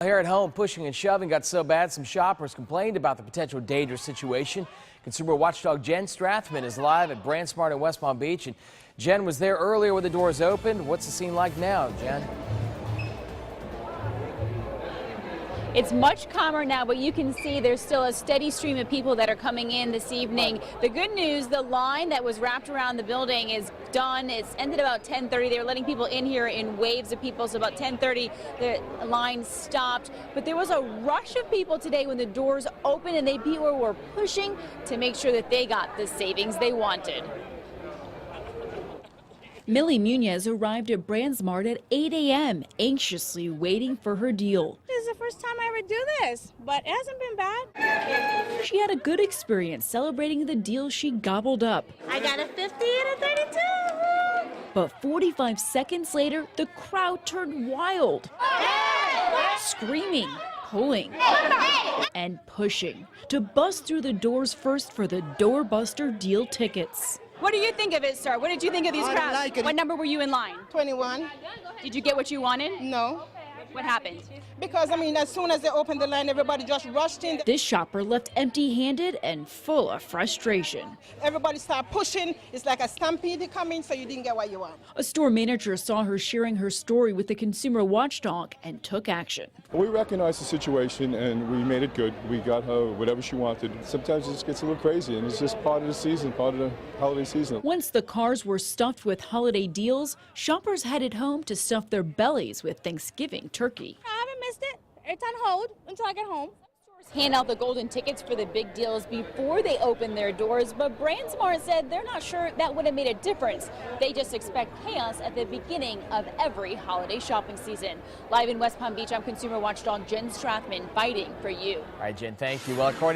Here at home, pushing and shoving got so bad some shoppers complained about the potential dangerous situation. Consumer watchdog Jenn Strathman is live at BrandSmart in West Palm Beach. And Jenn was there earlier when the doors opened. What's the scene like now, Jenn? It's much calmer now, but you can see there's still a steady stream of people that are coming in this evening. The good news, the line that was wrapped around the building is done. It's ended about 10:30. They were letting people in here in waves of people, so about 10:30 the line stopped. But there was a rush of people today when the doors opened, and people were pushing to make sure that they got the savings they wanted. Millie Munez arrived at BrandSmart at 8 a.m., anxiously waiting for her deal. This is the first time I ever do this, but it hasn't been bad. She had a good experience celebrating the deal she gobbled up. I got a 50 and a 32. But 45 seconds later, the crowd turned wild, screaming, pulling, and pushing to bust through the doors first for the doorbuster deal tickets. What do you think of it, sir? What did you think of these crowds? Like it. What number were you in line? 21. Did you get what you wanted? No. What happened? Because, as soon as they opened the line, everybody just rushed in. This shopper left empty-handed and full of frustration. Everybody started pushing. It's like a stampede coming, so you didn't get what you want. A store manager saw her sharing her story with the consumer watchdog and took action. We recognized the situation and we made it good. We got her whatever she wanted. Sometimes it just gets a little crazy, and it's just part of the season, part of the holiday season. Once the cars were stuffed with holiday deals, shoppers headed home to stuff their bellies with Thanksgiving turkey. I haven't missed it. It's on hold until I get home. Stores hand out the golden tickets for the big deals before they open their doors, but BrandSmart said they're not sure that would have made a difference. They just expect chaos at the beginning of every holiday shopping season. Live in West Palm Beach, I'm consumer watchdog Jenn Strathman, fighting for you. All right, Jenn, thank you. Well, according